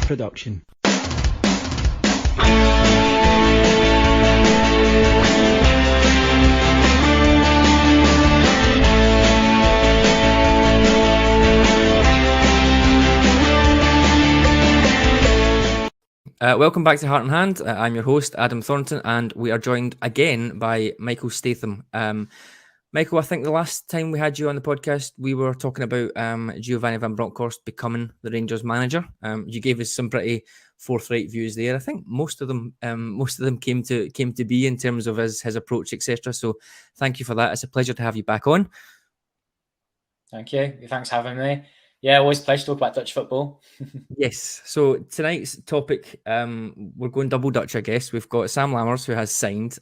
production. Welcome back to Heart and Hand. I'm your host, Adam Thornton, and we are joined again by Michael Statham. Michael, I think the last time we had you on the podcast, we were talking about Giovanni van Bronckhorst becoming the Rangers manager. You gave us some pretty forthright views there. I think most of them came to be in terms of his approach, etc. So thank you for that. It's a pleasure to have you back on. Thank you. Thanks for having me. Yeah, always a pleasure to talk about Dutch football. Yes. So tonight's topic, we're going double Dutch, I guess. We've got Sam Lammers, who has signed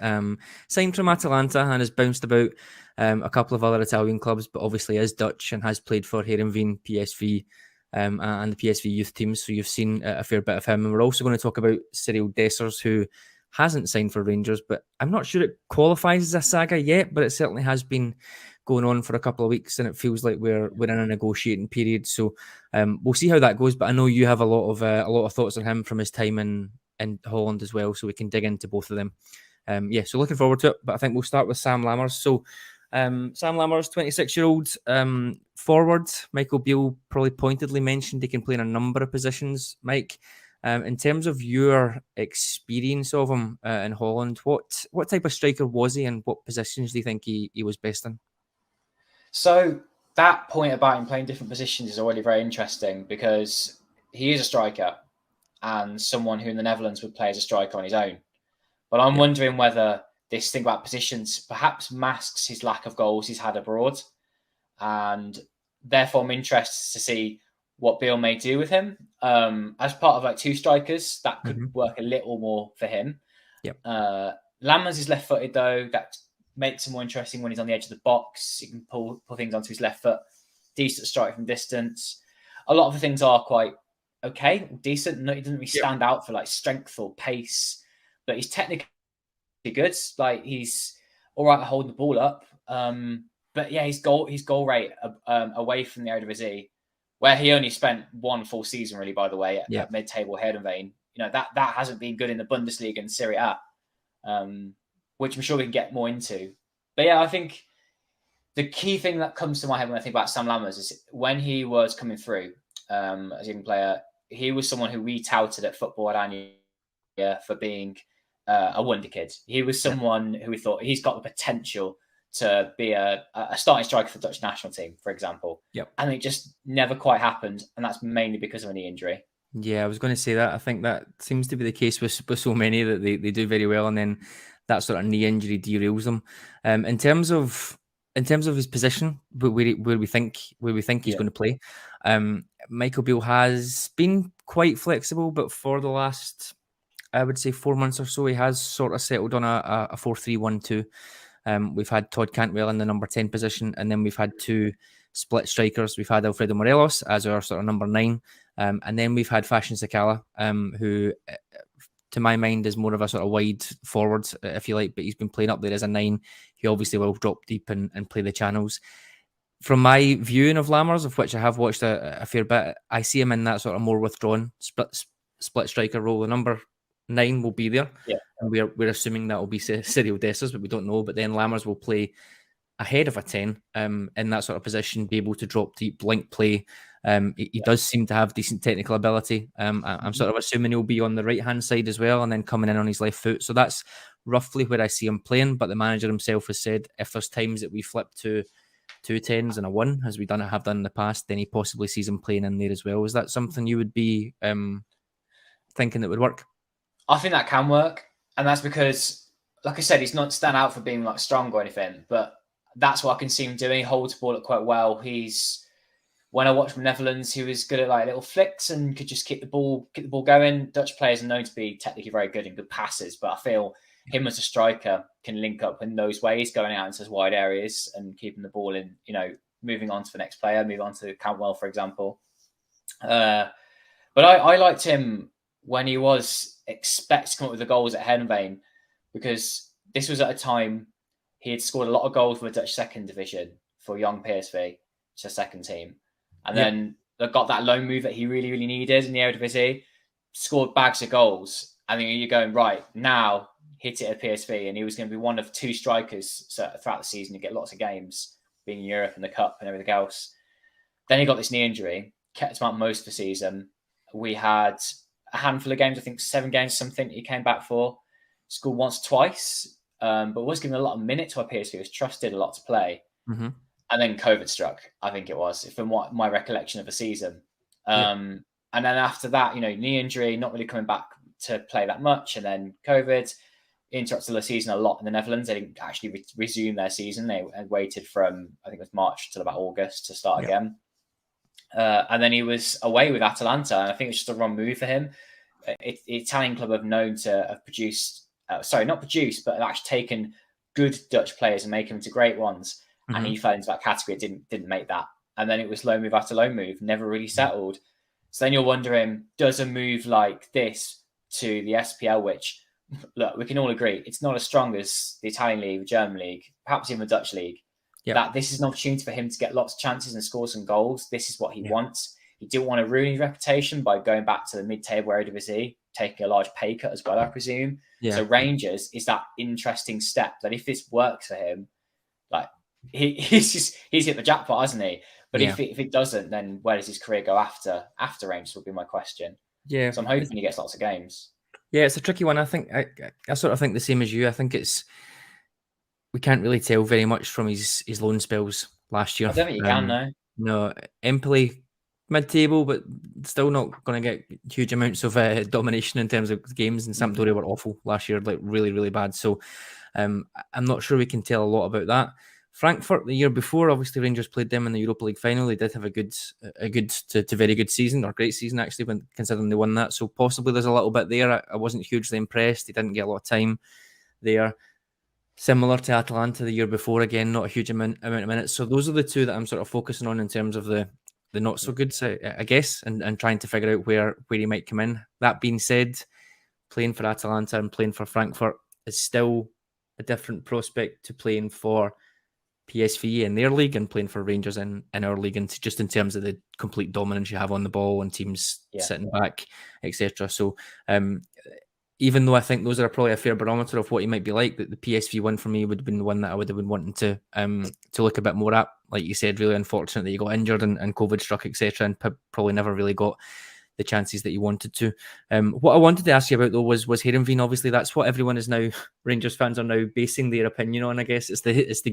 from Atalanta and has bounced about a couple of other Italian clubs, but obviously is Dutch and has played for Heerenveen, PSV, and the PSV youth teams. So you've seen a fair bit of him. And we're also going to talk about Cyriel Dessers, who hasn't signed for Rangers, but I'm not sure it qualifies as a saga yet, but it certainly has been going on for a couple of weeks, and it feels like we're in a negotiating period. So we'll see how that goes. But I know you have a lot of thoughts on him from his time in Holland as well, so we can dig into both of them. So looking forward to it. But I think we'll start with Sam Lammers. So Sam Lammers, 26-year-old forward. Michael Beale probably pointedly mentioned he can play in a number of positions. Mike, in terms of your experience of him in Holland, what type of striker was he, and what positions do you think he was best in? So that point about him playing different positions is already very interesting, because he is a striker and someone who in the Netherlands would play as a striker on his own. But I'm wondering whether this thing about positions perhaps masks his lack of goals he's had abroad. And therefore I'm interested to see what Beale may do with him. As part of like two strikers, that could work a little more for him. Yep. Lammers is left-footed though. That makes him more interesting when he's on the edge of the box. He can pull things onto his left foot. Decent strike from distance. A lot of the things are quite okay, decent. No, he doesn't really stand out for like strength or pace, but he's technically good. Like he's all right at holding the ball up. But yeah, his goal rate away from the Eredivisie, where he only spent one full season really, by the way, at mid-table Heerenveen. You know, that hasn't been good in the Bundesliga and Serie A. Which I'm sure we can get more into. But yeah, I think the key thing that comes to my head when I think about Sam Lammers is when he was coming through as a young player, he was someone who we touted at Football at Anya for being a wonder kid. He was someone who we thought he's got the potential to be a starting striker for the Dutch national team, for example. Yep. And it just never quite happened. And that's mainly because of a knee injury. Yeah, I was going to say that. I think that seems to be the case with so many, that they do very well, and then that sort of knee injury derails them. In terms of his position, where we think he's going to play, Michael Beale has been quite flexible, but for the last, I would say, 4 months or so, he has sort of settled on a 4-3-1-2. We've had Todd Cantwell in the number 10 position, and then we've had two split strikers. We've had Alfredo Morelos as our sort of number 9, and then we've had Fashion Sakala, who, to my mind, is more of a sort of wide forward, if you like, but he's been playing up there as a 9. He obviously will drop deep and play the channels. From my viewing of Lammers, of which I have watched a fair bit, I see him in that sort of more withdrawn split striker role. The number 9 will be there, and we're assuming that will be Cyriel Dessers, but we don't know. But then Lammers will play ahead of a 10 in that sort of position, be able to drop deep, link play. He does seem to have decent technical ability. I'm sort of assuming he'll be on the right-hand side as well, and then coming in on his left foot. So that's roughly where I see him playing. But the manager himself has said if there's times that we flip to 2 10s and a 1, as we have done in the past, then he possibly sees him playing in there as well. Is that something you would be thinking that would work? I think that can work. And that's because, like I said, he's not stand out for being like strong or anything, but that's what I can see him doing. He holds the ball up quite well. When I watched from Netherlands, he was good at like little flicks and could just keep the ball going. Dutch players are known to be technically very good and good passes, but I feel him as a striker can link up in those ways, going out into those wide areas and keeping the ball in, moving on to the next player, move on to Cantwell, for example. But I liked him when he was expected to come up with the goals at Heerenveen, because this was at a time he had scored a lot of goals for the Dutch second division for young PSV, which is a second team. And then they got that loan move that he really, really needed in the Eredivisie. scored bags of goals, and then you're going, right, now hit it at PSV, and he was going to be one of 2 strikers throughout the season to get lots of games, being in Europe and the Cup and everything else. Then he got this knee injury, kept him out most of the season. We had a handful of games, I think 7 games, something he came back for. Scored once, twice, but was given a lot of minutes by PSV. Was trusted a lot to play. Mm-hmm. And then COVID struck, I think it was, from what my recollection of the season. And then after that, knee injury, not really coming back to play that much. And then COVID interrupted the season a lot in the Netherlands. They didn't actually resume their season. They waited from, I think it was March till about August to start again. And then he was away with Atalanta. And I think it's just a wrong move for him. The Italian club have known to have produced, not produced, but have actually taken good Dutch players and make them into great ones. Mm-hmm. And he fell into that category, didn't make that. And then it was loan move after loan move, never really settled. So then you're wondering, does a move like this to the SPL, which, look, we can all agree, it's not as strong as the Italian league, the German league, perhaps even the Dutch league, that this is an opportunity for him to get lots of chances and score some goals. This is what he wants. He didn't want to ruin his reputation by going back to the mid-table Eredivisie, taking a large pay cut as well, I presume. So Rangers is that interesting step that if this works for him, like he's hit the jackpot, hasn't he? But if it doesn't, then where does his career go after Rangers would be my question. So I'm hoping he gets lots of games. Yeah, it's a tricky one. I think I sort of think the same as you. I think we can't really tell very much from his loan spells last year. I don't think you can, no. No, Empoli mid-table, but still not going to get huge amounts of domination in terms of games. And Sampdoria were awful last year, like really, really bad. So I'm not sure we can tell a lot about that. Frankfurt the year before, obviously Rangers played them in the Europa League final. They did have a good to very good season, or great season actually, when considering they won that. So possibly there's a little bit there. I wasn't hugely impressed. He didn't get a lot of time there. Similar to Atalanta the year before, again, not a huge amount of minutes. So those are the 2 that I'm sort of focusing on in terms of the not so good, I guess, and trying to figure out where he might come in. That being said, playing for Atalanta and playing for Frankfurt is still a different prospect to playing for PSV in their league and playing for Rangers in our league, and just in terms of the complete dominance you have on the ball and teams sitting back, etc. So even though I think those are probably a fair barometer of what he might be like, that the PSV one for me would have been the one that I would have been wanting to look a bit more at. Like you said, really unfortunate that he got injured and COVID struck, etc., and probably never really got the chances that he wanted to. What I wanted to ask you about though was Heerenveen. Obviously, that's what everyone is now. Rangers fans are now basing their opinion on. I guess it's the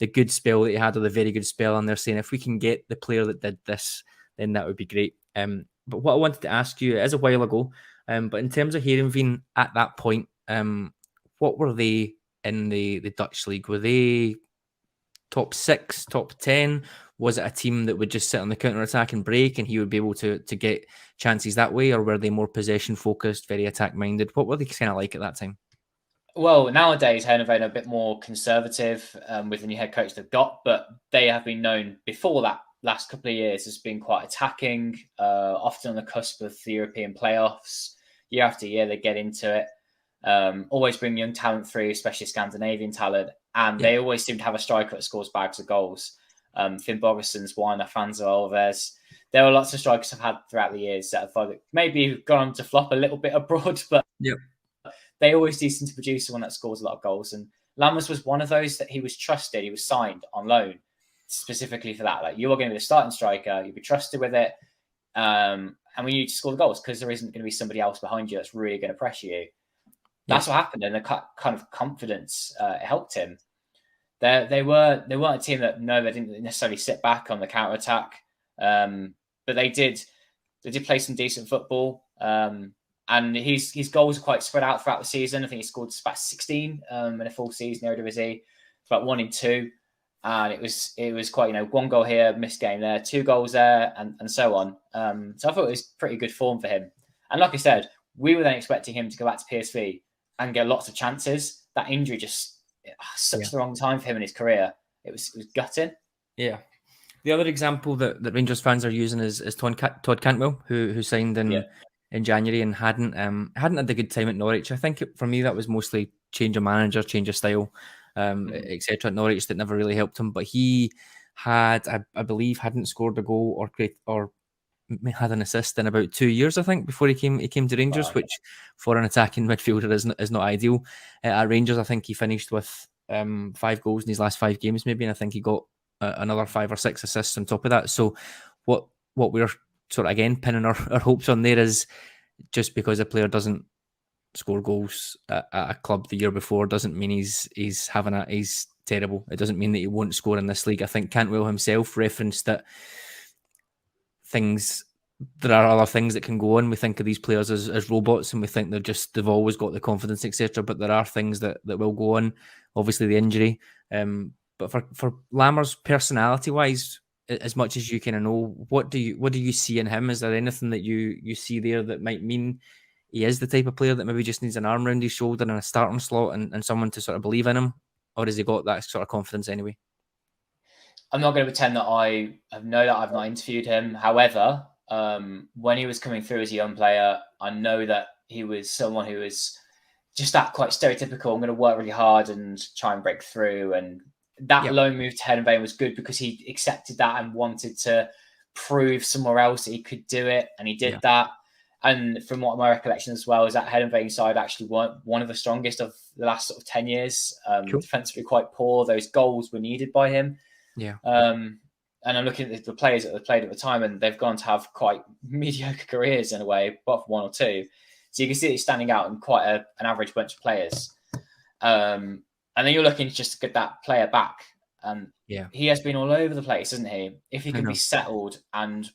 good spell that he had, or the very good spell, and they're saying if we can get the player that did this, then that would be great. But what I wanted to ask you is a while ago. But in terms of Heerenveen at that point, what were they in the Dutch league? Were they top 6, top 10? Was it a team that would just sit on the counter-attack and break, and he would be able to get chances that way? Or were they more possession-focused, very attack-minded? What were they kind of like at that time? Well, nowadays, Heerenveen are a bit more conservative with the new head coach they've got, but they have been known before that last couple of years as being quite attacking, often on the cusp of the European playoffs. Year after year, they get into it. Always bring young talent through, especially Scandinavian talent. And they always seem to have a striker that scores bags of goals. Finn Bogersson's one, Afonso Alves. There are lots of strikers I've had throughout the years that have maybe gone on to flop a little bit abroad, but they always do seem to produce one that scores a lot of goals. And Lammers was one of those that he was trusted. He was signed on loan specifically for that. Like, you are going to be the starting striker. You'll be trusted with it. And we need to score the goals because there isn't going to be somebody else behind you that's really going to pressure you. That's what happened, and the kind of confidence helped him. They weren't a team that they didn't necessarily sit back on the counter attack, but they did play some decent football. And his goals are quite spread out throughout the season. I think he scored about 16 in a full season Eredivisie. It's about 1 in 2. And it was quite, 1 goal here, missed game there, 2 goals there, and so on. So I thought it was pretty good form for him. And like I said, we were then expecting him to go back to PSV and get lots of chances. That injury just such the wrong time for him in his career. It was gutting. Yeah. The other example that Rangers fans are using is Todd Cantwell, who signed in January and hadn't had a good time at Norwich. I think for me that was mostly change of manager, change of style, etc. at Norwich that never really helped him. But he had, I believe, hadn't scored a goal or had an assist in about 2 years, I think, before he came to Rangers, Wow. which for an attacking midfielder is not ideal. At Rangers, I think he finished with 5 goals in his last 5 games, maybe, and I think he got another 5 or 6 assists on top of that. So what we're sort of again pinning our hopes on there is just because a player doesn't score goals at a club the year before doesn't mean he's terrible. It doesn't mean that he won't score in this league. I think Cantwell himself referenced that there are other things that can go on. We think of these players as robots, and we think they've always got the confidence, etc. But there are things that will go on. Obviously, the injury. But for Lammers, personality wise, as much as you kind of know, what do you see in him? Is there anything that you see there that might mean he is the type of player that maybe just needs an arm around his shoulder and a starting slot and someone to sort of believe in him, or has he got that sort of confidence anyway? I'm not going to pretend that I know that I've not interviewed him. However, when he was coming through as a young player, I know that he was someone who was just that quite stereotypical. I'm going to work really hard and try and break through. And that loan move to Hedenveen was good because he accepted that and wanted to prove somewhere else that he could do it. And he did that. And from what my recollection as well is that Hedenveen side actually weren't one of the strongest of the last sort of 10 years. Cool. Defensively quite poor. Those goals were needed by him. Yeah. And I'm looking at the players that they played at the time, and they've gone to have quite mediocre careers in a way, apart from 1 or 2. So you can see he's standing out in quite an average bunch of players. And then you're looking just to get that player back. And he has been all over the place, hasn't he? If he can be settled, and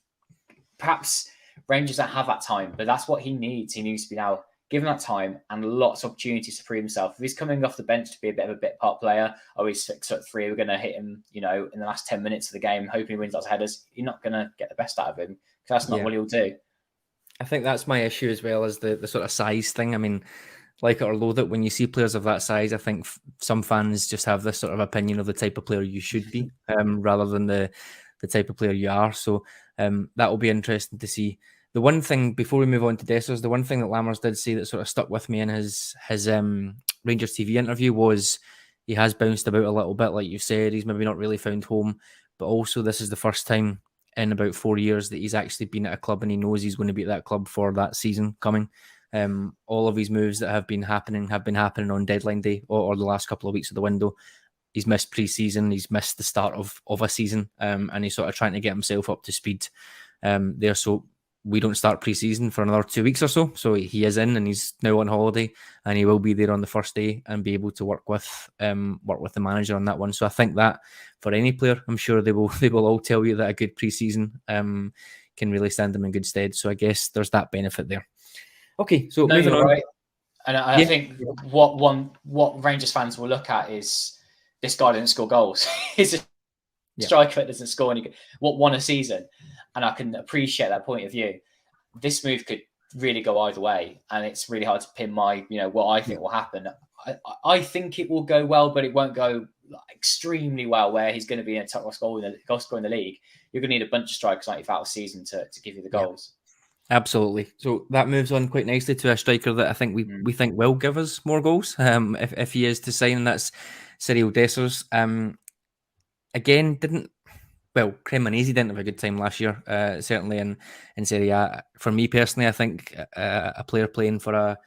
perhaps Rangers don't have that time, but that's what he needs. He needs to be now given that time and lots of opportunities to prove himself. If he's coming off the bench to be a bit of a bit part player, he's 6'3", we're going to hit him, in the last 10 minutes of the game, hoping he wins lots of headers, you're not going to get the best out of him because that's not what he'll do. I think that's my issue as well as the sort of size thing. I mean, like it or loathe it, when you see players of that size, I think some fans just have this sort of opinion of the type of player you should be, rather than the type of player you are. So that will be interesting to see. The one thing, before we move on to Dessers, the one thing that Lammers did say that sort of stuck with me in his Rangers TV interview was he has bounced about a little bit, like you've said. He's maybe not really found home, but also this is the first time in about 4 years that he's actually been at a club and he knows he's going to be at that club for that season coming. All of his moves that have been happening on deadline day or the last couple of weeks of the window. He's missed pre-season, he's missed the start of a season, and he's sort of trying to get himself up to speed there. So we don't start pre-season for another 2 weeks or so. So he is in and he's now on holiday, and he will be there on the first day and be able to work with the manager on that one. So I think that for any player, I'm sure they will all tell you that a good pre-season can really stand them in good stead. So I guess there's that benefit there. Okay, so moving on. Right. And I think what Rangers fans will look at is this guy didn't score goals. He's a striker that doesn't score any. What won a season? And I can appreciate that point of view. This move could really go either way, and it's really hard to pin what I think will happen. I think it will go well, but it won't go extremely well where he's going to be in a top goal scorer in the league. You're going to need a bunch of strikers like throughout the season to give you the goals. Absolutely. So that moves on quite nicely to a striker that I think we think will give us more goals if he is to sign, and that's Cyriel Dessers. Again, Cremonese didn't have a good time last year, certainly in Serie A. For me personally, I think a player playing for a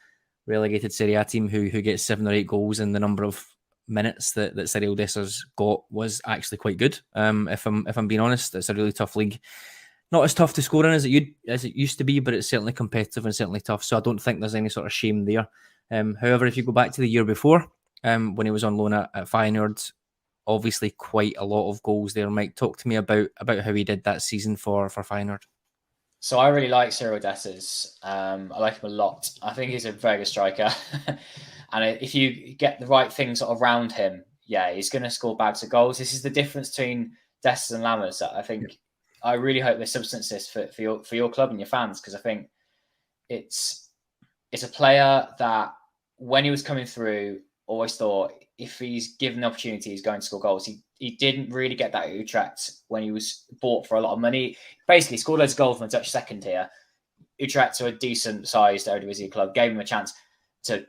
relegated Serie A team who gets 7 or 8 goals in the number of minutes that Cyriel Dessers got was actually quite good. If I'm being honest, it's a really tough league. Not as tough to score in as it used to be, but it's certainly competitive and certainly tough. So I don't think there's any sort of shame there. However, if you go back to the year before, when he was on loan at Feyenoord, obviously quite a lot of goals there. Mike, talk to me about how he did that season for Feyenoord. So I really like Cyriel Dessers. I like him a lot. I think he's a very good striker. And if you get the right things around him, he's going to score bags of goals. This is the difference between Dessers and Lammers. I think I really hope there's substance this for your club and your fans, because I think it's a player that when he was coming through, always thought if he's given the opportunity, he's going to score goals. He didn't really get that at Utrecht when he was bought for a lot of money. Basically, scored loads of goals from a Dutch second tier. Utrecht, are a decent-sized Eredivisie club, gave him a chance to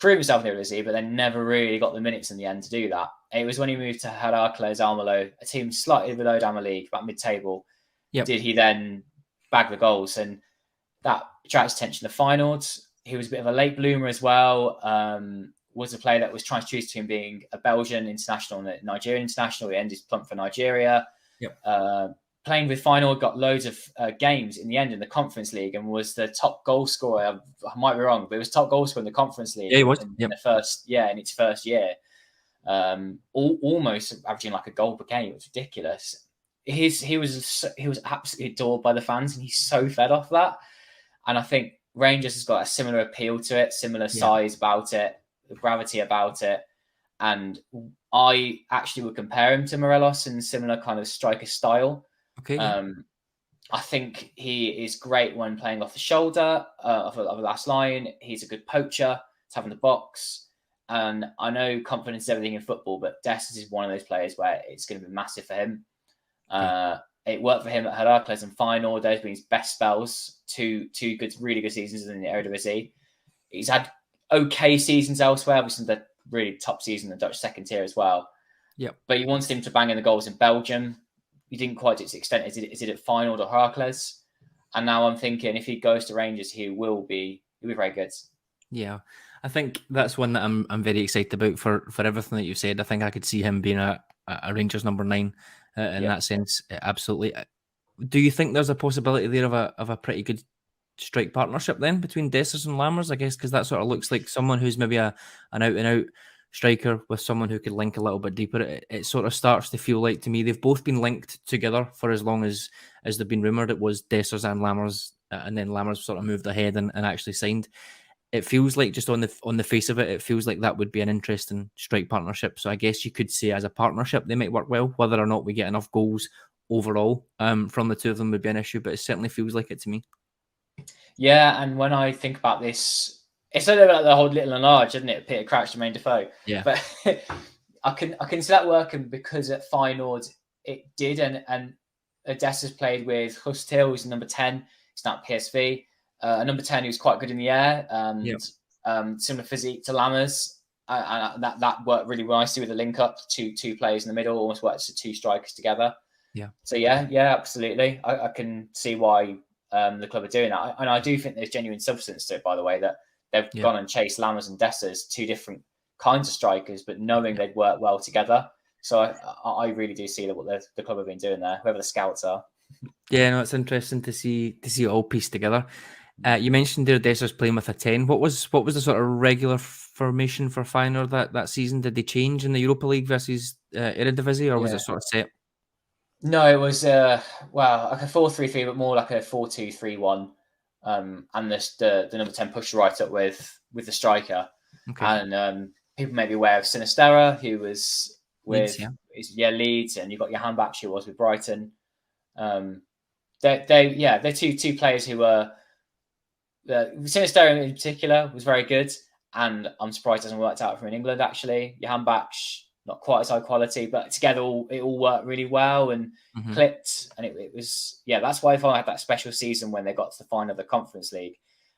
prove himself in the Eredivisie, but then never really got the minutes in the end to do that. And it was when he moved to Heracles Almelo, a team slightly below Dama League, about mid-table, did he then bag the goals, and that attracts attention to the finals. He was a bit of a late bloomer as well. Was a player that was trying to choose between being a Belgian international and a Nigerian international. He ended plump for Nigeria. Yep. Playing with final, got loads of games in the end in the Conference League, and was the top goal scorer. I might be wrong, but he was top goal scorer in the Conference League. Yeah, he was. In Yep. the first, in its first year. Almost averaging like a goal per game. It was ridiculous. He was absolutely adored by the fans, and he's so fed off that. And I think Rangers has got a similar appeal to it, similar size about it, the gravity about it. And I actually would compare him to Morelos in similar kind of striker style. Okay. Yeah. I think he is great when playing off the shoulder of a last line. He's a good poacher to have in the box. And I know confidence is everything in football, but Dessers is one of those players where it's going to be massive for him. Okay. It worked for him at Heracles in final. Those been his best spells. Two good, really good seasons in the Eredivisie. He's had okay seasons elsewhere. Obviously, the really top season in the Dutch second tier as well. Yeah. But you wanted him to bang in the goals in Belgium. He didn't quite to its extent. Is it at final or Heracles? And now I'm thinking if he goes to Rangers, he'll be very good. Yeah. I think that's one that I'm very excited about for everything that you've said. I think I could see him being a Rangers number 9 in that sense. Absolutely. Do you think there's a possibility there of a pretty good strike partnership then between Dessers and Lammers? I guess because that sort of looks like someone who's maybe an out and out striker with someone who could link a little bit deeper. It sort of starts to feel like to me they've both been linked together for as long as they've been rumoured. It was Dessers and Lammers, and then Lammers sort of moved ahead and actually signed. It feels like just on the face of it, it feels like that would be an interesting strike partnership. So I guess you could say as a partnership they might work well. Whether or not we get enough goals overall from the two of them would be an issue, but it certainly feels like it to me. Yeah, and when I think about this, it's a little bit like the whole Little and Large, isn't it? Peter Crouch, Jermaine Defoe. Yeah. But I can see that working because at Feyenoord it did, and Dessers played with Hustil, who's number 10. He's now at PSV. A number 10 who's quite good in the air, and similar physique to Lammers. And that worked really nicely with the link up, two players in the middle, almost works as 2 strikers together. Yeah. So yeah, absolutely. I can see why the club are doing that. And I do think there's genuine substance to it, by the way, that they've gone and chased Lammers and Dessers, 2 different kinds of strikers, but knowing they'd work well together. So I really do see that what the club have been doing there, whoever the scouts are. Yeah, no, it's interesting to see it all pieced together. You mentioned there Dessers playing with a 10. What was the sort of regular formation for Feyenoord that season? Did they change in the Europa League versus Eredivisie, or was it sort of set? No, it was like a 4-3-3, but more like a 4-2-3-1. And the number 10 pushed right up with the striker. Okay. And people may be aware of Sinistera, who was with Leeds, and you've got Johan Bach, who was with Brighton. They're two players who were. Sinistera in particular was very good, and I'm surprised it hasn't worked out from in England. Actually, Johan Bach not quite as high quality, but together it all worked really well and clicked. And it was that's why I had that special season when they got to the final of the Conference League,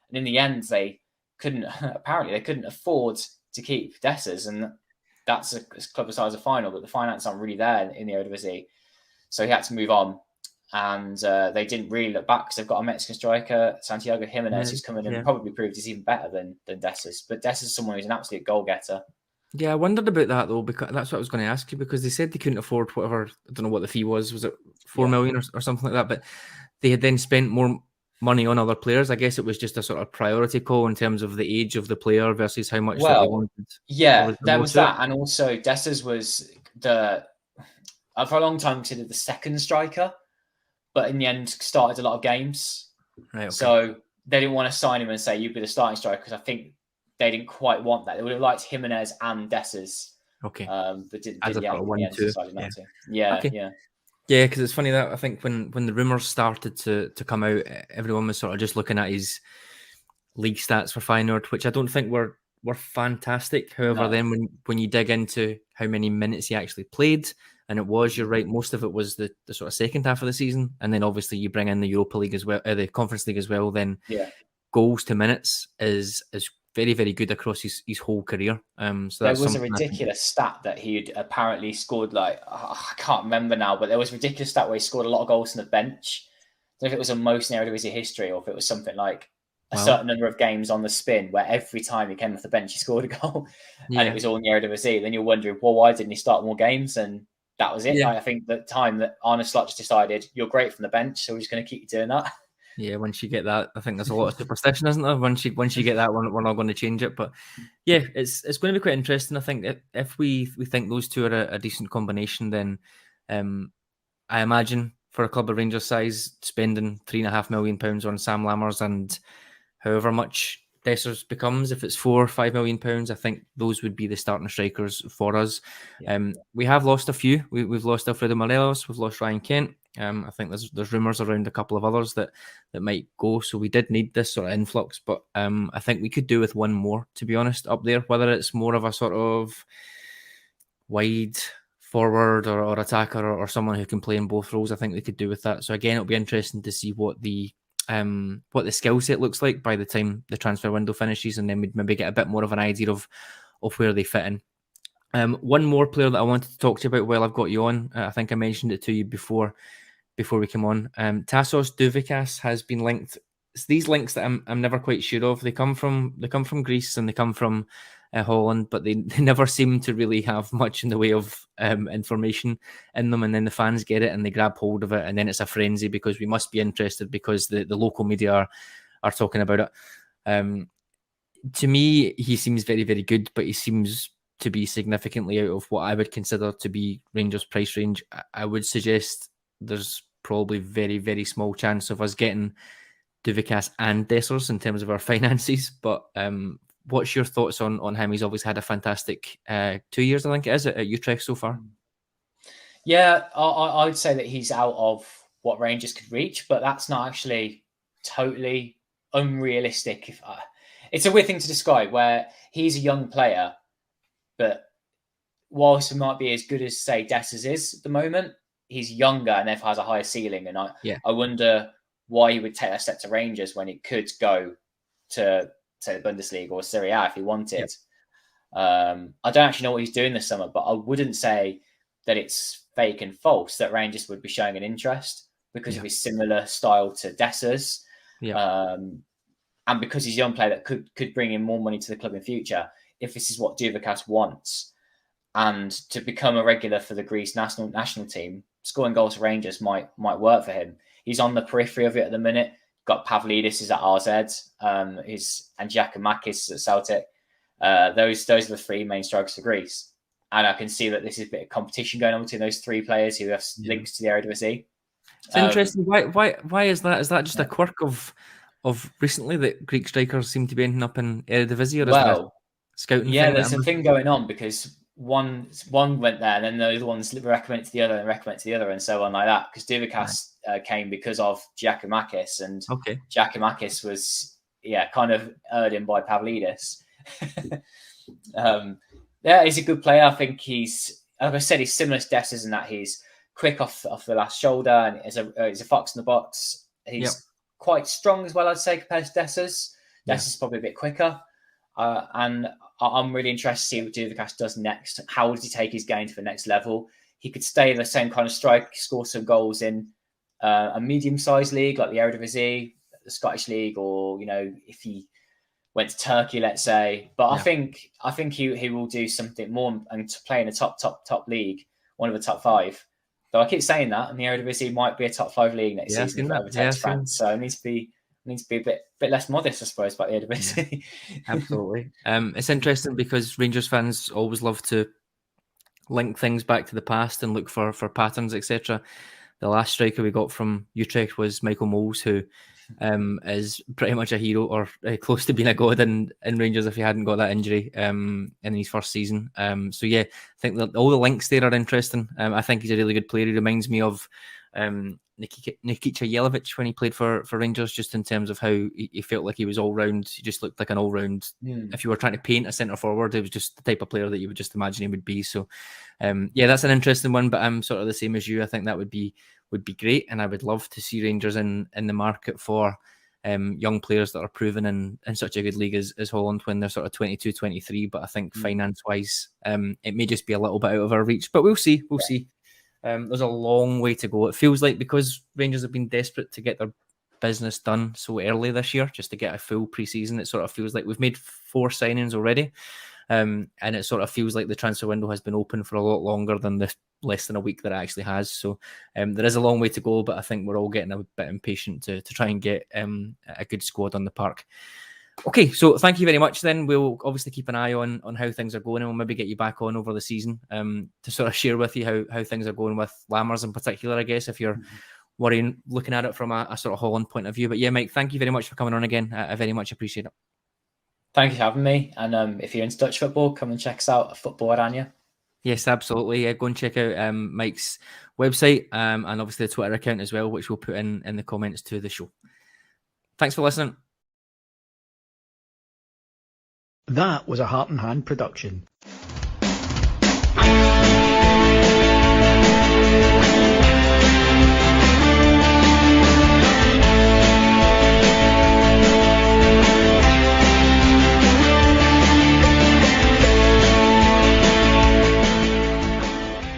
and in the end they couldn't afford to keep Dessers, and that's a club the size of Final, but the finance aren't really there in the Eredivisie, so he had to move on. And they didn't really look back because they've got a Mexican striker, Santiago Jimenez, who's come in and probably proved he's even better than Dessers. But Dessers is someone who's an absolute goal getter. Yeah, I wondered about that though, because that's what I was going to ask you, because they said they couldn't afford whatever, I don't know what the fee was it 4 million or something like that, but they had then spent more money on other players. I guess it was just a sort of priority call in terms of the age of the player versus how much that they wanted. Yeah, there was that. And also Dessers was for a long time considered the second striker, but in the end started a lot of games. Right, okay. So they didn't want to sign him and say, you'd be the starting striker, because I think they didn't quite want that. They would have liked Jimenez and Dessers. Okay. But didn't decided not to. Yeah, okay. Yeah, because it's funny that I think when the rumours started to come out, everyone was sort of just looking at his league stats for Feyenoord, which I don't think were fantastic. However, then when you dig into how many minutes he actually played, and you're right, most of it was the sort of second half of the season, and then obviously you bring in the Europa League as well, the Conference League as well, then goals to minutes is very, very good across his whole career. So there was a ridiculous stat that he'd apparently scored, I can't remember now, but there was a ridiculous stat where he scored a lot of goals on the bench. if it was a most in Eredivisie history, or if it was something like a Wow. certain number of games on the spin where every time he came off the bench he scored a goal, and it Yeah. was all in the Eredivisie. Then you're wondering, well, why didn't he start more games? And that was it. Yeah. I think the time that Arne Slot just decided, you're great from the bench, so we're just going to keep you doing that. Yeah, once you get that, I think there's a lot of superstition, isn't there? Once you get that, we're not going to change it. But yeah, it's going to be quite interesting. I think if we think those two are a decent combination, then I imagine for a club of Rangers size, spending £3.5 million on Sam Lammers and however much Dessers becomes, if it's £4 or £5 million, I think those would be the starting strikers for us. Yeah. We have lost a few. We've lost Alfredo Morelos, we've lost Ryan Kent. I think there's rumours around a couple of others that might go. So we did need this sort of influx, but I think we could do with one more, to be honest, up there. Whether it's more of a sort of wide forward or attacker or someone who can play in both roles, I think they could do with that. So again, it'll be interesting to see what the skill set looks like by the time the transfer window finishes, and then we'd maybe get a bit more of an idea of where they fit in. One more player that I wanted to talk to you about while I've got you on, I think I mentioned it to you before we came on. Tassos Douvikas has been linked. It's these links that I'm never quite sure of. They come from Greece and they come from Holland, but they never seem to really have much in the way of information in them. And then the fans get it and they grab hold of it, and then it's a frenzy because we must be interested because the local media are talking about it. To me, he seems very, very good, but he seems to be significantly out of what I would consider to be Rangers' price range. I would suggest there's probably very, very small chance of us getting Douvikas and Dessers in terms of our finances. But what's your thoughts on him? He's always had a fantastic 2 years, I think it is, at Utrecht so far. Yeah, I would say that he's out of what Rangers could reach, but that's not actually totally unrealistic. It's a weird thing to describe, where he's a young player, but whilst he might be as good as, say, Dessers is at the moment, he's younger and therefore has a higher ceiling. And I wonder why he would take that step to Rangers when he could go to, say, the Bundesliga or Serie A if he wanted. I don't actually know what he's doing this summer, but I wouldn't say that it's fake and false that Rangers would be showing an interest because of his similar style to Dessers. And because he's a young player that could bring in more money to the club in future, if this is what Douvikas wants. And to become a regular for the Greece national team, scoring goals for Rangers might work for him. He's on the periphery of it at the minute. Got Pavlidis is at RZ, and Giacomakis at Celtic. Those are the three main strikers for Greece. And I can see that this is a bit of competition going on between those three players who have links to the Eredivisie. It's interesting. Why is that? Is that just a quirk of recently that Greek strikers seem to be ending up in Eredivisie, or is there a scouting thing? There's a thing going on because one went there, and then the other ones recommend to the other, and recommend to the other, and so on like that. Because Douvikas came because of Giacomakis, and Giacomakis was kind of erred in by Pavlidis. He's a good player. I think he's, like I said, he's similar to Dessers in that he's quick off the last shoulder, and he's a fox in the box. He's quite strong as well, I'd say, compared to Dessers. Dessers is probably a bit quicker. And I'm really interested to see what Douvikas does next. How does he take his game to the next level? He could stay the same kind of strike, score some goals in a medium-sized league like the Eredivisie, the Scottish League, or if he went to Turkey, let's say. But I think he will do something more and to play in a top league, one of the top five. Though I keep saying that, and the Eredivisie might be a top five league next season if it overtakes France. So it needs to be a bit less modest, I suppose, about the Eredivisie. Absolutely. It's interesting because Rangers fans always love to link things back to the past and look for patterns, etc. The last striker we got from Utrecht was Michael Moles, who is pretty much a hero or close to being a god in Rangers if he hadn't got that injury in his first season. So I think that all the links there are interesting. I think he's a really good player. He reminds me of Nikita Jelavic when he played for Rangers, just in terms of how he felt like he was all round. He just looked like an all round. If you were trying to paint a centre forward, it was just the type of player that you would just imagine he would be. So that's an interesting one. But I'm sort of the same as you. I think that would be great, and I would love to see Rangers in the market for young players that are proven in such a good league as Holland when they're sort of 22, 23. But I think finance wise, it may just be a little bit out of our reach. But we'll see. There's a long way to go. It feels like because Rangers have been desperate to get their business done so early this year, just to get a full pre-season, it sort of feels like we've made 4 signings already. And it sort of feels like the transfer window has been open for a lot longer than the less than a week that it actually has. So there is a long way to go, but I think we're all getting a bit impatient to try and get a good squad on the park. Okay, so thank you very much then. We'll obviously keep an eye on how things are going, and we'll maybe get you back on over the season to sort of share with you how things are going with Lammers in particular, I guess, if you're worrying, looking at it from a sort of Holland point of view. But yeah, Mike, thank you very much for coming on again. I very much appreciate it. Thank you for having me. And if you're into Dutch football, come and check us out at Football at Anya. Yes, absolutely. Yeah, go and check out Mike's website and obviously the Twitter account as well, which we'll put in the comments to the show. Thanks for listening. That was a Heart and Hand production.